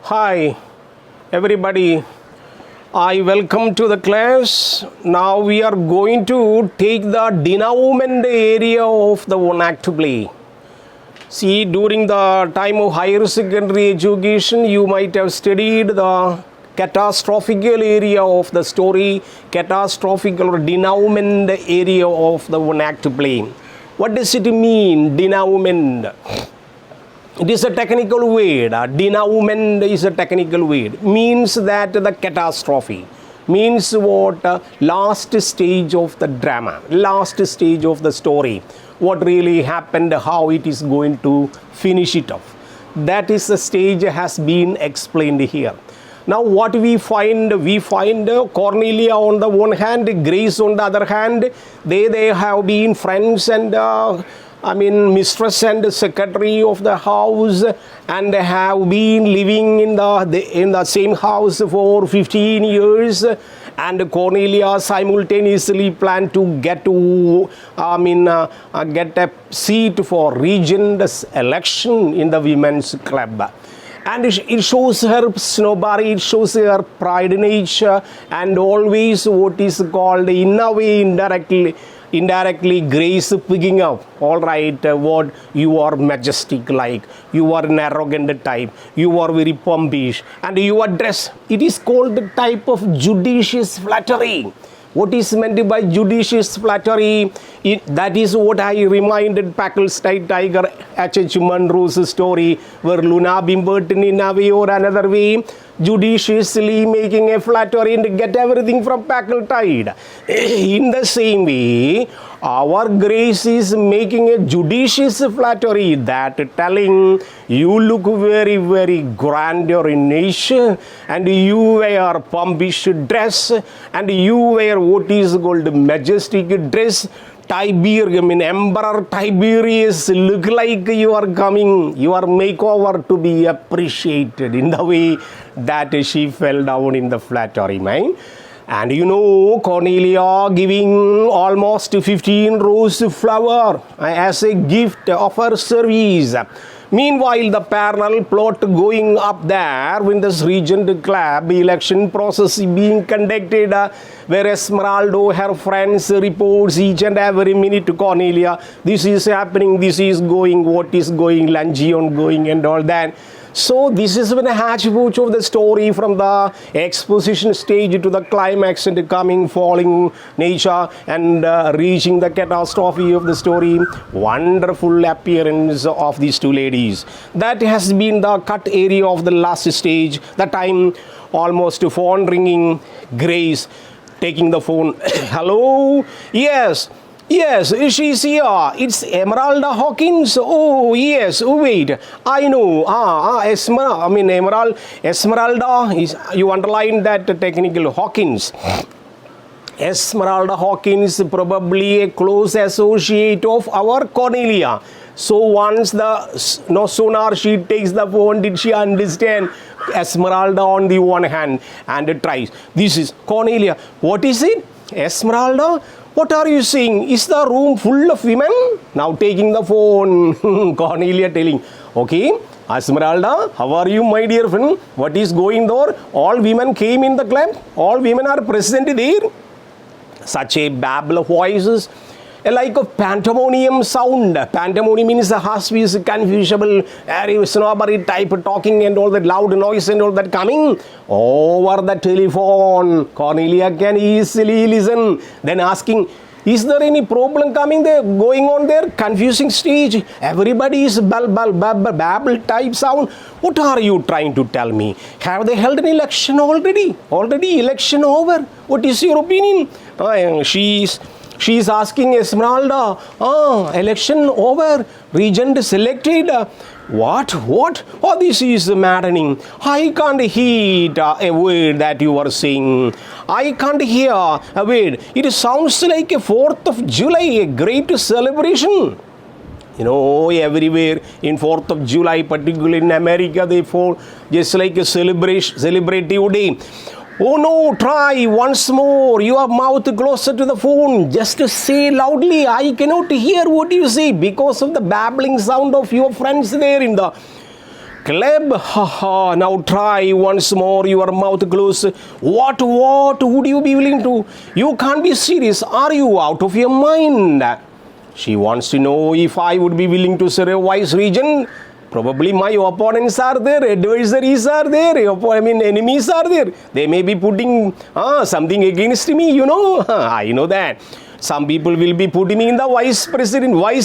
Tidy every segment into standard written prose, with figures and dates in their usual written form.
Hi, everybody. I welcome to the class. Now we are going to take the denouement area of the one act play. See, during the time of higher secondary education, you might have studied the catastrophical area of the story, catastrophical or denouement area of the one act play. What does it mean, denouement? It is a technical word. Denouement is a technical word. Means that the catastrophe. Means what? Last stage of the drama. Last stage of the story. What really happened, how it is going to finish it off. That is the stage has been explained here. Now what we find Cornelia on the one hand, Grace on the other hand. They have been friends and mistress and secretary of the house, and have been living in the same house for 15 years. And Cornelia simultaneously planned to get a seat for regent election in the women's club. And it shows her snobbery, it shows her pride in nature, and always what is called in a way indirectly Grace picking up, all right, what you are majestic like, you are an arrogant type, you are very pompous, and your dress, it is called the type of judicious flattery. What is meant by judicious flattery? That is what I reminded Packlestide Tiger H.H. Munro's story, where Luna Bimberton in a way or another way judiciously making a flattery and get everything from Packlestide. In the same way, our Grace is making a judicious flattery, that telling you look very, very grandeur in nature, and you wear pompous dress, and you wear what is called majestic dress. Emperor Tiberius look like you are coming, your makeover to be appreciated, in the way that she fell down in the flattery, man. And Cornelia giving almost 15 rose flower as a gift of her service. Meanwhile, the parallel plot going up there when this regent club election process being conducted, where Esmeralda, her friends, reports each and every minute to Cornelia, this is happening, this is going, what is going, Langeon going and all that. So this is when a hatchpooch of the story from the exposition stage to the climax and coming, falling nature and reaching the catastrophe of the story. Wonderful appearance of these two ladies. That has been the cut area of the last stage. The time almost phone ringing, Grace taking the phone. Hello? Yes, she's here. It's Esmeralda Hawkins. Oh, yes. Oh, wait. I know. Esmeralda is, you underline that technical Hawkins. Esmeralda Hawkins, probably a close associate of our Cornelia. So once no sooner she takes the phone, did she understand Esmeralda on the one hand and tries. This is Cornelia. What is it? Esmeralda? What are you saying? Is the room full of women? Now taking the phone, Cornelia telling, okay, Esmeralda, how are you, my dear friend? What is going there? All women came in the club. All women are present there. Such a babble of voices, like a pandemonium sound. Pandemonium means a husky, confusable, snobbery type talking and all that loud noise and all that coming over the telephone. Cornelia can easily listen. Then asking, is there any problem coming there, going on there? Confusing stage. Everybody is babble type sound. What are you trying to tell me? Have they held an election already? Already election over? What is your opinion? She's asking Esmeralda, election over, regent selected. What? Oh, this is maddening. I can't hear a word that you are saying. I can't hear a word. It sounds like a 4th of July, a great celebration. Everywhere in 4th of July, particularly in America, they fall just like a celebrative day. Oh no, try once more. Your mouth closer to the phone. Just say loudly. I cannot hear what you say because of the babbling sound of your friends there in the club. Haha, now try once more your mouth closed. What would you be willing to? You can't be serious. Are you out of your mind? She wants to know if I would be willing to serve Vice Regent. Probably my opponents are there, adversaries are there, enemies are there. They may be putting something against me, you know. I know that. Some people will be putting me in the vice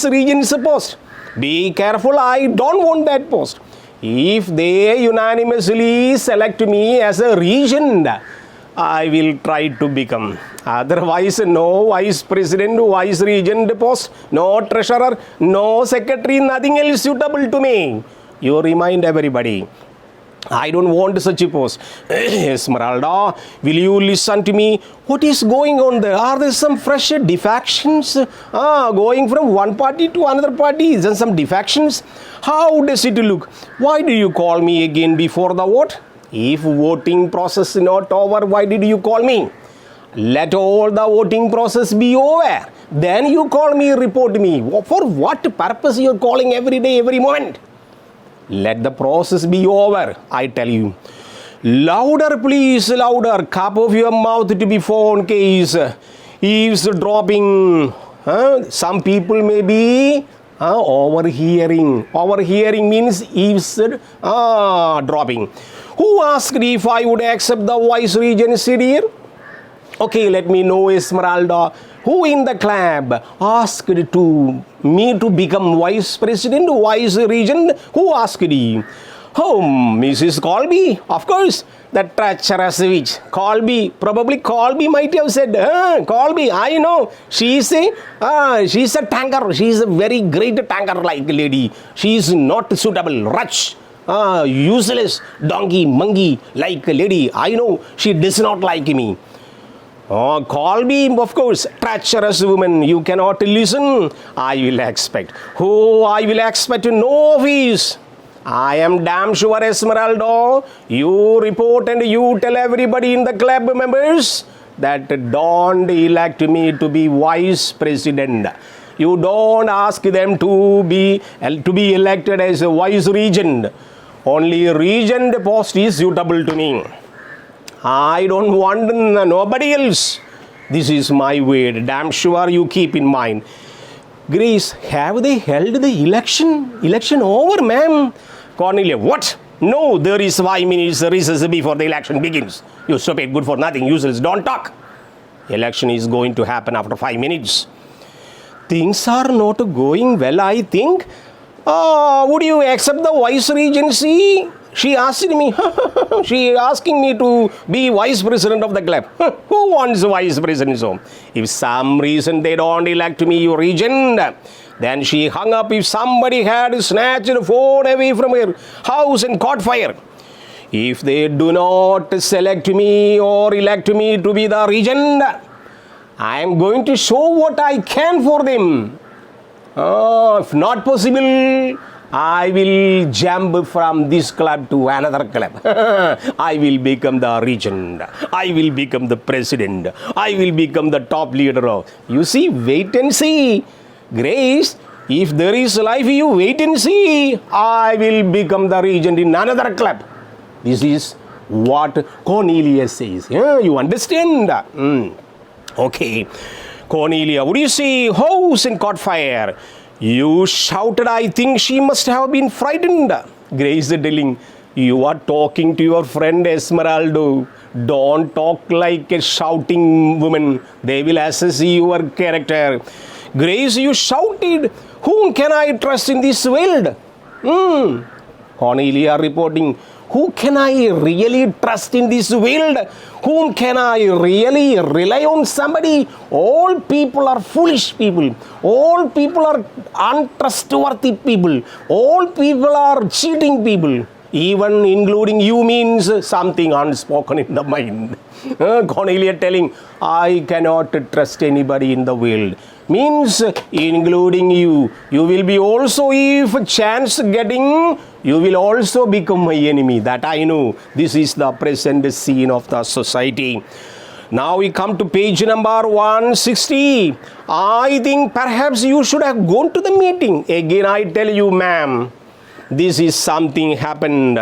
regent's post. Be careful, I don't want that post. If they unanimously select me as a regent, I will try to become. Otherwise, no vice president, vice regent post, no treasurer, no secretary, nothing else suitable to me. You remind everybody. I don't want such a post. Esmeralda, will you listen to me? What is going on there? Are there some fresh defections? Going from one party to another party? Is there some defections? How does it look? Why do you call me again before the vote? If voting process is not over, why did you call me? Let all the voting process be over. Then you call me, report me. For what purpose you are calling every day, every moment? Let the process be over, I tell you. Louder, please, louder. Cup of your mouth to be phone case. Eavesdropping. Some people may be overhearing. Overhearing means eavesdropping. Who asked if I would accept the vice regent seat here? Okay, let me know, Esmeralda. Who in the club asked me to become vice president, vice regent? Who asked you? Oh, Mrs. Colby, of course. That treacherous witch. Probably Colby might have said, Colby, I know. She's a tanker. She's a very great tanker-like lady. She's not suitable. Wretch. Useless donkey, monkey like lady. I know she does not like me. Colby, of course, treacherous woman. You cannot listen. I will expect. I will expect no office. I am damn sure, Esmeralda. You report and you tell everybody in the club members that don't elect me to be vice president. You don't ask them to be elected as a vice regent. Only regent post is suitable to me. I don't want nobody else. This is my word. Damn sure you keep in mind. Grace, have they held the election? Election over, ma'am. Cornelia, what? No, there is 5 minutes recess before the election begins. You stupid, good for nothing, useless. Don't talk. Election is going to happen after 5 minutes. Things are not going well, I think. Would you accept the vice regency? She asked me, asking me to be vice president of the club. Who wants vice president? So, if some reason they don't elect me regent, then she hung up. If somebody had snatched the phone away from her house and caught fire. If they do not select me or elect me to be the regent, I am going to show what I can for them. If not possible, I will jump from this club to another club. I will become the regent. I will become the president. I will become the top leader of. You see, wait and see. Grace, if there is life, you wait and see. I will become the regent in another club. This is what Cornelia says. You understand? Okay. Cornelia, would you see house and caught fire? You shouted. I think she must have been frightened. Grace telling, you are talking to your friend Esmeralda. Don't talk like a shouting woman. They will assess your character. Grace, you shouted. Whom can I trust in this world? Cornelia reporting. Who can I really trust in this world? Whom can I really rely on? Somebody. All people are foolish people. All people are untrustworthy people. All people are cheating people. Even including you means something unspoken in the mind. Cornelia telling, I cannot trust anybody in the world. Means including you. You will be also, if chance getting, you will also become my enemy. That I know. This is the present scene of the society. Now we come to page number 160. I think perhaps you should have gone to the meeting. Again I tell you, ma'am, this is something happened.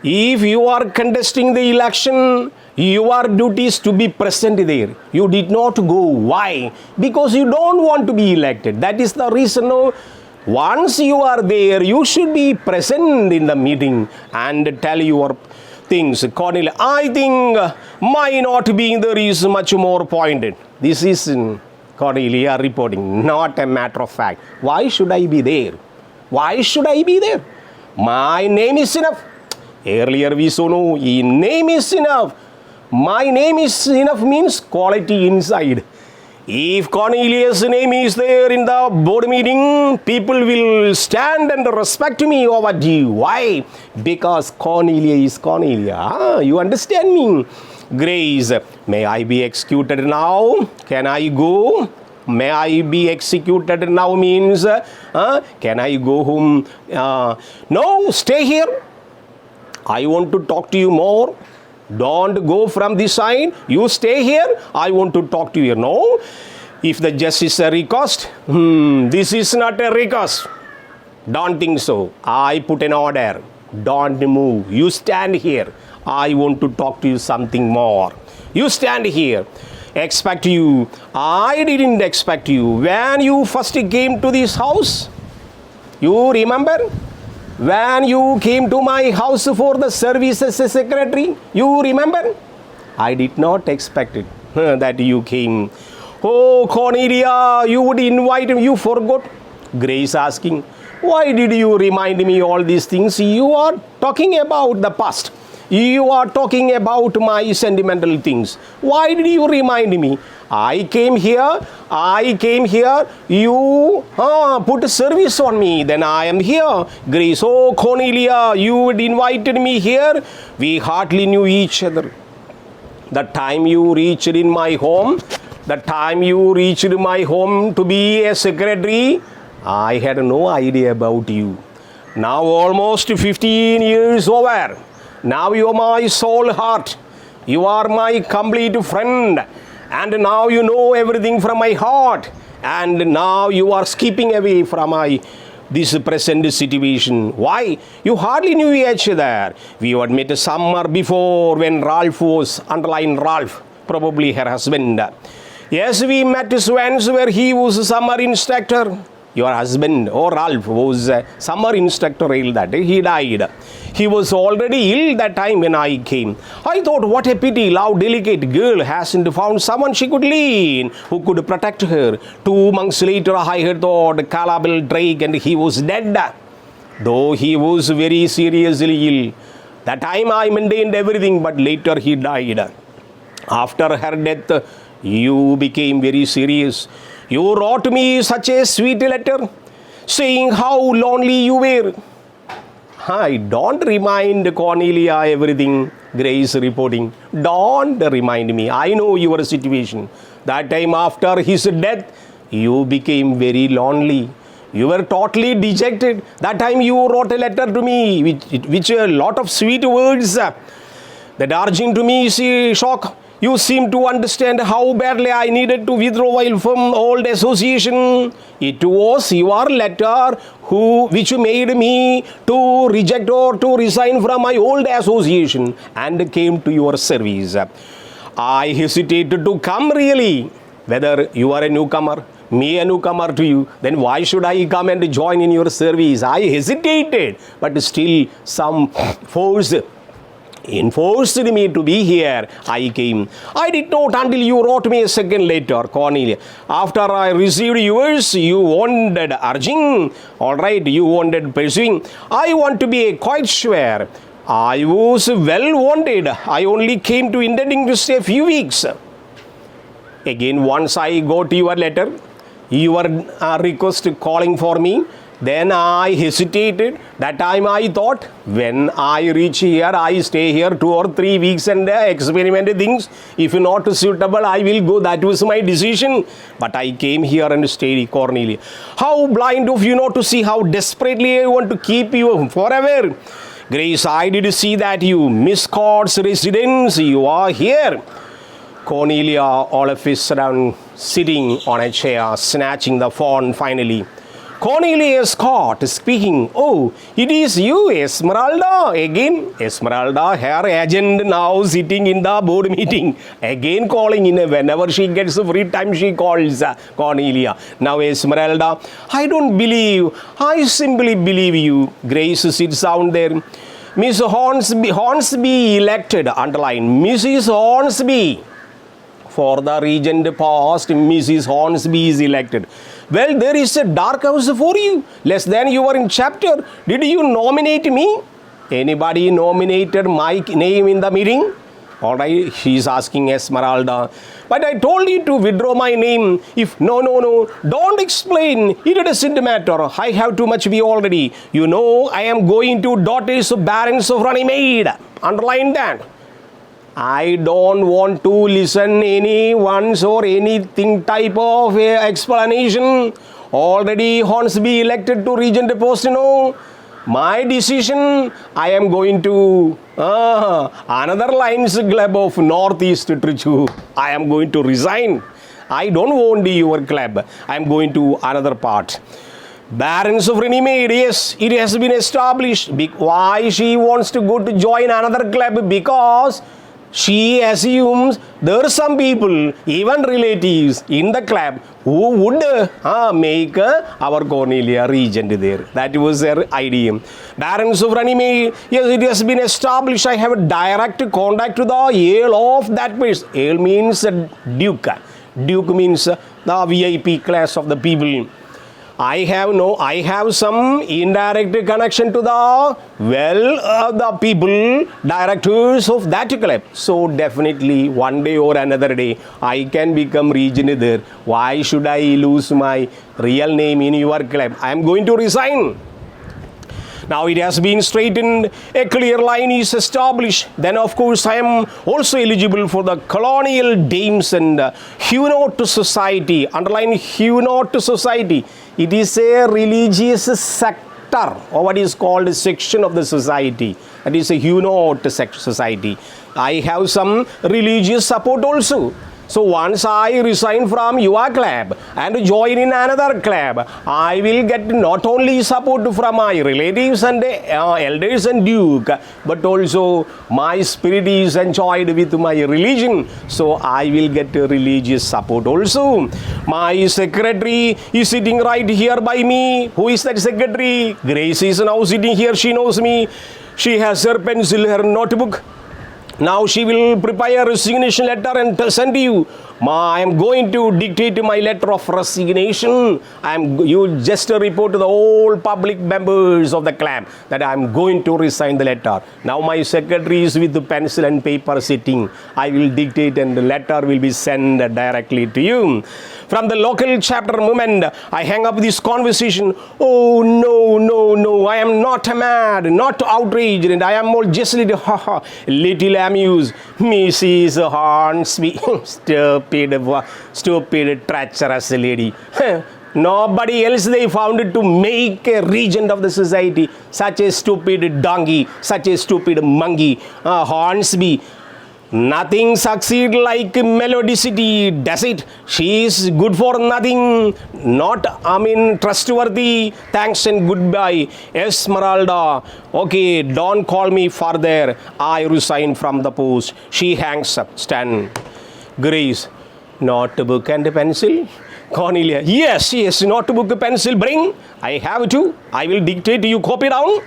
If you are contesting the election, your duty is to be present there. You did not go. Why? Because you don't want to be elected. That is the reason. No? Once you are there, you should be present in the meeting and tell your things. Cornelia, I think my not being there is much more pointed. This is Cornelia reporting, not a matter of fact. Why should I be there? Why should I be there? My name is enough. Earlier we saw no, name is enough. My name is enough means quality inside. If Cornelius' name is there in the board meeting, people will stand and respect me over you. Why? Because Cornelia is Cornelia. You understand me? Grace, may I be executed now? Can I go? May I be executed now means, can I go home? No, stay here. I want to talk to you more. Don't go from this side. You stay here. I want to talk to you. No. If the justice is a request, this is not a request. Don't think so. I put an order. Don't move. You stand here. I want to talk to you something more. You stand here. Expect you. I didn't expect you. When you first came to this house, you remember? When you came to my house for the service as a secretary, you remember? I did not expect it that you came. Oh, Cornelia, you would invite me, you forgot. Grace asking, why did you remind me all these things? You are talking about the past. You are talking about my sentimental things. Why did you remind me? I came here, you put a service on me, then I am here. Grace, oh Cornelia, you had invited me here. We hardly knew each other. The time you reached in my home, to be a secretary, I had no idea about you. Now almost 15 years over. Now you are my soul heart. You are my complete friend. And now you know everything from my heart. And now you are skipping away from this present situation. Why? You hardly knew each other. We had met summer before when Ralph was, underline Ralph, probably her husband. Yes, we met once where he was a summer instructor. Your husband, or Ralph, was a summer instructor that day. He died. He was already ill that time when I came. I thought, what a pity, love, delicate girl hasn't found someone she could lean, who could protect her. 2 months later, I heard thought Calabel Drake and he was dead. Though he was very seriously ill. That time I maintained everything, but later he died. After her death, you became very serious. You wrote me such a sweet letter, saying how lonely you were. I don't remind Cornelia everything, Grace reporting. Don't remind me. I know your situation. That time after his death, you became very lonely. You were totally dejected. That time you wrote a letter to me, which a lot of sweet words. That urging to me is shock. You seem to understand how badly I needed to withdraw from old association. It was your letter which made me to reject or to resign from my old association and came to your service. I hesitated to come really. Whether you are a newcomer, me a newcomer to you, then why should I come and join in your service? I hesitated, but still some force enforced me to be here. I came. I did not until you wrote me a second later, Cornelia. After I received yours, you wanted urging. All right, you wanted pursuing. I want to be quite sure. I was well wanted. I only came to intending to stay a few weeks. Again, once I got your letter, your request calling for me, then I hesitated. That time I thought, when I reach here, I stay here 2 or 3 weeks and experiment things. If not suitable, I will go. That was my decision. But I came here and stayed, Cornelia. How blind of you not to see how desperately I want to keep you forever. Grace, I did see that you miss Scott's residence. You are here. Cornelia, all of a sudden, sitting on a chair, snatching the phone finally. Cornelia Scott speaking. Oh, it is you, Esmeralda. Again, Esmeralda, her agent now sitting in the board meeting. Again calling in. Whenever she gets free time, she calls Cornelia. Now Esmeralda, I don't believe. I simply believe you. Grace sits down there. Miss Hornsby elected. Underline. Mrs. Hornsby. For the regent post, Mrs. Hornsby is elected. Well, there is a dark house for you. Less than you were in chapter. Did you nominate me? Anybody nominated my name in the meeting? All right, she is asking Esmeralda. But I told you to withdraw my name. If no, don't explain. It doesn't matter. I have too much be already. You know, I am going to daughters of barons of Runnymede. Underline that. I don't want to listen anyone's or anything type of explanation. Already Hornsby elected to regent post, My decision, I am going to another Lions Club of Northeast Trichy. I am going to resign. I don't want your club. I am going to another part. Barons of Runnymede, yes, it has been established. Why she wants to go to join another club? Because she assumes there are some people, even relatives in the club, who would make our Cornelia regent there. That was her idea. Barons of Runnymede, yes, it has been established. I have a direct contact to the Earl of that place. Earl means Duke. Duke means the VIP class of the people. I have some indirect connection to the people, directors of that club. So definitely one day or another day, I can become regent there. Why should I lose my real name in your club? I am going to resign. Now it has been straightened, a clear line is established. Then of course I am also eligible for the Colonial Dames and Huguenot Society. Underline Huguenot Society. It is a religious sector, or what is called a section of the society. That is a Huguenot society. I have some religious support also. So once I resign from your club and join in another club, I will get not only support from my relatives and elders and duke, but also my spirit is enjoyed with my religion. So I will get religious support also. My secretary is sitting right here by me. Who is that secretary? Grace is now sitting here. She knows me. She has her pencil, her notebook. Now she will prepare a resignation letter and send you. I am going to dictate my letter of resignation. You just report to the whole public members of the club that I am going to resign the letter. Now my secretary is with the pencil and paper sitting. I will dictate and the letter will be sent directly to you. From the local chapter moment, I hang up this conversation. Oh, no, I am not mad, not outraged, and I am just little amused. Mrs. Hornsby, stupid, treacherous lady. Nobody else they found to make a regent of the society. Such a stupid donkey, such a stupid monkey. Hornsby. Nothing succeed like melodicity, does it? She is good for nothing, trustworthy. Thanks and goodbye. Esmeralda, okay, don't call me further. I resign from the post. She hangs up. Stand. Grace, notebook and pencil. Cornelia, yes, notebook, pencil, bring. I have to. I will dictate you, copy down.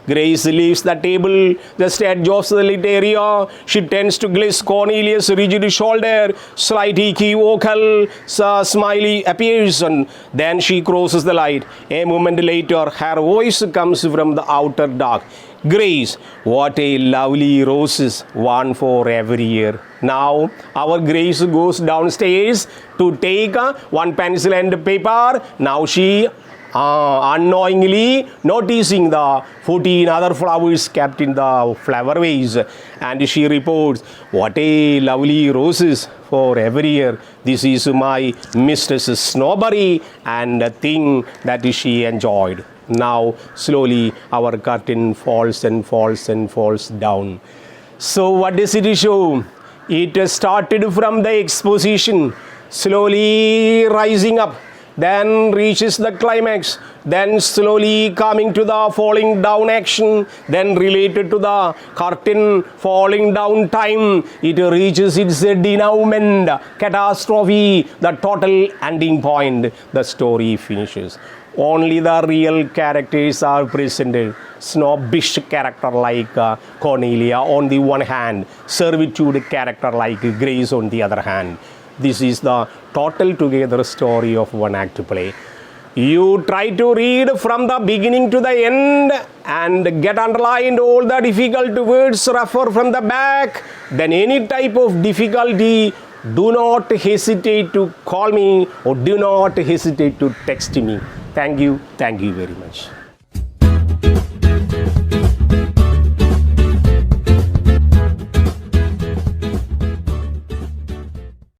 Grace leaves the table, just adjusts the lit area. She tends to glaze Cornelius' rigid shoulder. Slight equivocal smiley appears, and then she crosses the light. A moment later, her voice comes from the outer dark. Grace, what a lovely roses, one for every year. Now, our Grace goes downstairs to take one pencil and paper. Now she unknowingly noticing the 14 other flowers kept in the flower vase, and she reports, what a lovely roses for every year. This is my Mistress Snowberry, and a thing that she enjoyed. Now slowly our curtain falls and falls and falls down. So what does it show? It started from the exposition, slowly rising up. then reaches the climax, then slowly coming to the falling down action, then related to the curtain falling down time, it reaches its denouement, catastrophe, the total ending point, the story finishes. Only the real characters are presented. Snobbish character like Cornelia on the one hand, servitude character like Grace on the other hand. This is the total together story of one act play. You try to read from the beginning to the end and get underlined all the difficult words, refer from the back. Then any type of difficulty, do not hesitate to call me or do not hesitate to text me. Thank you very much.